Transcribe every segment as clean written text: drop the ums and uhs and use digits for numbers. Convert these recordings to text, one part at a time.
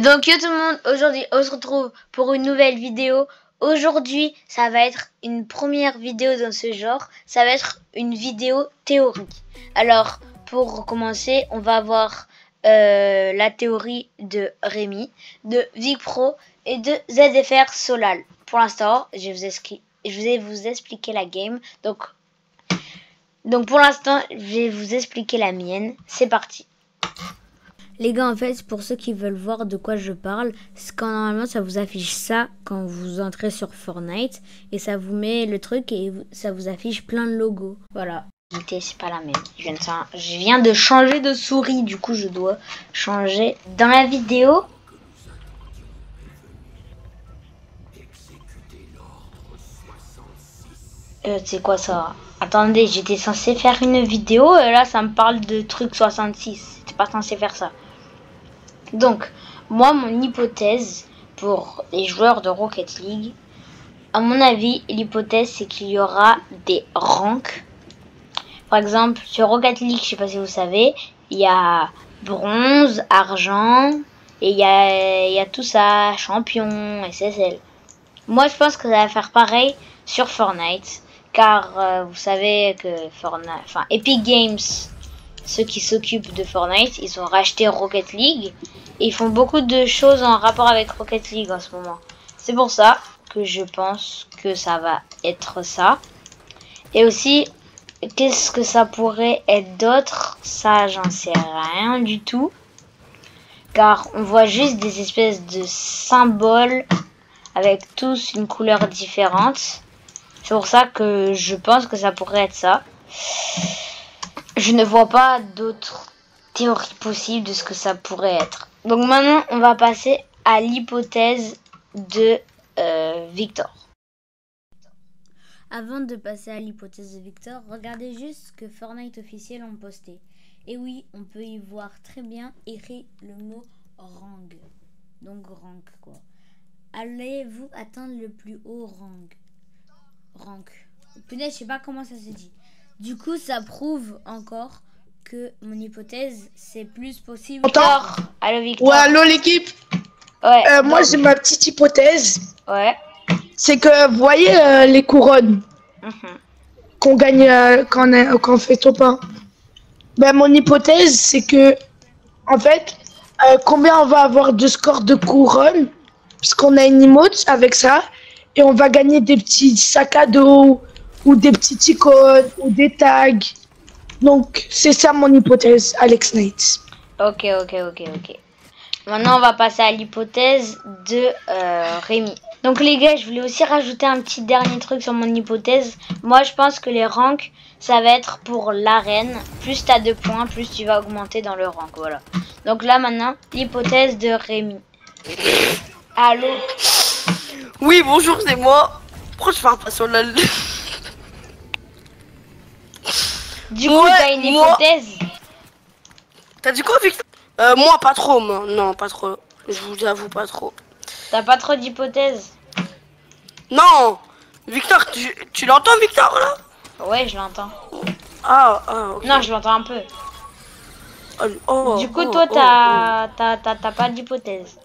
donc yo tout le monde, aujourd'hui on se retrouve pour une nouvelle vidéo. Aujourd'hui ça va être une première vidéo dans ce genre, ça va être une vidéo théorique. Alors pour commencer on va voir la théorie de Rémi, de VicPro et de ZFR Solal. Pour l'instant je vais vous expliquer la game, donc pour l'instant je vais vous expliquer la mienne, c'est parti. Les gars, en fait, pour ceux qui veulent voir de quoi je parle, c'est quand normalement ça vous affiche ça quand vous entrez sur Fortnite et ça vous met le truc et ça vous affiche plein de logos. Voilà. C'est pas la même. Je viens de changer de souris, du coup je dois changer dans la vidéo. C'est quoi ça? Attendez, j'étais censé faire une vidéo et là ça me parle de truc 66. C'était pas censé faire ça. Donc, moi, mon hypothèse pour les joueurs de Rocket League, à mon avis, l'hypothèse, c'est qu'il y aura des ranks. Par exemple, sur Rocket League, je sais pas si vous savez, il y a bronze, argent, et il y a tout ça, champion, SSL. Moi, je pense que ça va faire pareil sur Fortnite, car vous savez que Epic Games, ceux qui s'occupent de Fortnite, ils ont racheté Rocket League et ils font beaucoup de choses en rapport avec Rocket League en ce moment. C'est pour ça que je pense que ça va être ça. Et aussi, qu'est-ce que ça pourrait être d'autre? Ça, j'en sais rien du tout. Car on voit juste des espèces de symboles avec tous une couleur différente. C'est pour ça que je pense que ça pourrait être ça. Je ne vois pas d'autres théories possibles de ce que ça pourrait être. Donc maintenant, on va passer à l'hypothèse de Victor. Avant de passer à l'hypothèse de Victor, regardez juste ce que Fortnite officiel ont posté. Et oui, on peut y voir très bien écrit le mot rank. Donc rank quoi. Allez-vous atteindre le plus haut rank? Rank. Punaise, je sais pas comment ça se dit. Du coup, ça prouve encore que mon hypothèse, c'est plus possible. Victor. Allô, Victor. Ouais, allô l'équipe. Ouais. Moi, j'ai ma petite hypothèse. Ouais. C'est que, vous voyez les couronnes qu'on gagne quand on fait top 1. Ben, mon hypothèse, c'est que, en fait, combien on va avoir de score de couronne, puisqu'on a une emote avec ça, et on va gagner des petits sacs à dos, ou des petites icônes, ou des tags. Donc, c'est ça mon hypothèse, Alex Knight. Ok. Maintenant, on va passer à l'hypothèse de Rémi. Donc les gars, je voulais aussi rajouter un petit dernier truc sur mon hypothèse. Moi, je pense que les ranks, ça va être pour l'arène. Plus tu as de points, plus tu vas augmenter dans le rank. Voilà. Donc là, maintenant, l'hypothèse de Rémi. Allô? Oui, bonjour, c'est moi. Pourquoi je parle pas sur la... Du coup, t'as une hypothèse? T'as dit quoi, Victor? Moi, pas trop, moi. Non, pas trop. Je vous avoue, pas trop. T'as pas trop d'hypothèses? Non! Victor, tu l'entends, Victor, là? Ouais, je l'entends. Ok. Non, je l'entends un peu. Du coup, toi, t'as pas d'hypothèse?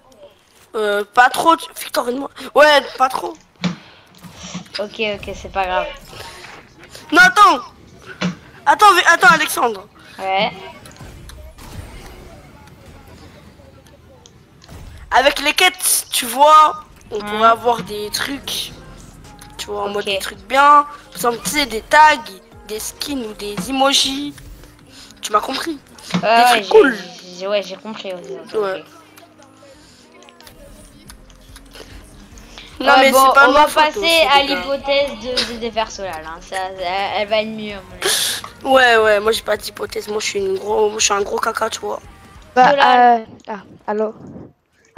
Pas trop, Victor, moi. Ouais, pas trop. Ok, c'est pas grave. Non, attends, Alexandre. Ouais. Avec les quêtes, tu vois, on pourrait avoir des trucs, tu vois, en mode des trucs bien. Par exemple, tu sais, des tags, des skins ou des emojis. Tu m'as compris? Des trucs cool. Ouais, j'ai compris. Ouais. Non, mais bon, c'est pas on va faute passer aussi, à l'hypothèse de ZFR Solal. Hein. Elle va être mieux. Ouais, moi j'ai pas d'hypothèse. Moi je suis un gros caca, tu vois.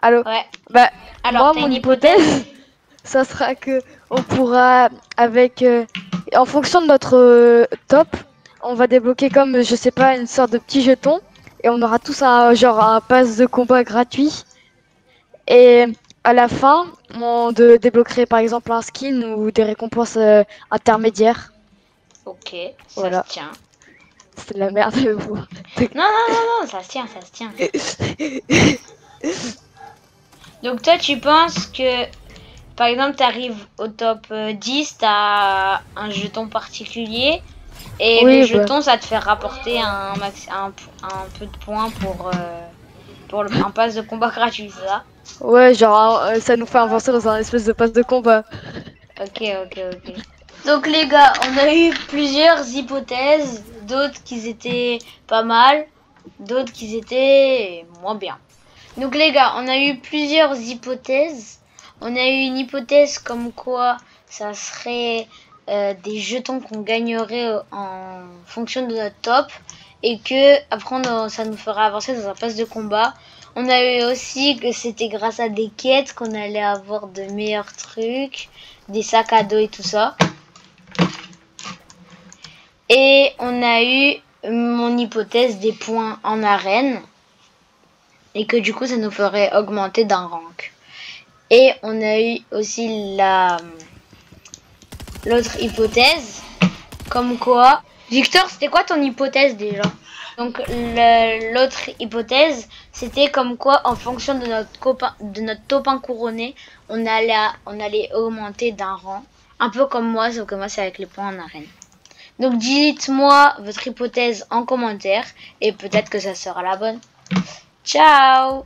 Allô. Ouais. Bah, alors, moi, mon hypothèse, ça sera que on pourra, en fonction de notre top, on va débloquer comme, je sais pas, une sorte de petit jeton. Et on aura tous un pass de combat gratuit. Et à la fin, on débloquerait par exemple un skin ou des récompenses intermédiaires. Ok, voilà. Ça se tient. C'est de la merde. Non, ça se tient. Donc toi, tu penses que, par exemple, tu arrives au top 10, tu as un jeton particulier. Et Oui, le jeton, ça te fait rapporter un peu de points pour un pass de combat gratuit, c'est ça? Ouais, genre, ça nous fait avancer dans un espèce de passe de combat. Ok. Donc les gars, on a eu plusieurs hypothèses, d'autres qui étaient pas mal, d'autres qui étaient moins bien. Donc les gars, on a eu plusieurs hypothèses. On a eu une hypothèse comme quoi ça serait des jetons qu'on gagnerait en fonction de notre top et que après ça nous ferait avancer dans un pass de combat. On a eu aussi que c'était grâce à des quêtes qu'on allait avoir de meilleurs trucs, des sacs à dos et tout ça. Et on a eu mon hypothèse des points en arène et que du coup ça nous ferait augmenter d'un rank. Et on a eu aussi l'autre hypothèse comme quoi... Victor, c'était quoi ton hypothèse déjà? Donc l'autre hypothèse, c'était comme quoi en fonction de notre top 1 couronné, on allait augmenter d'un rang. Un peu comme moi, sauf que moi c'est avec les points en arène. Donc dites-moi votre hypothèse en commentaire et peut-être que ça sera la bonne. Ciao!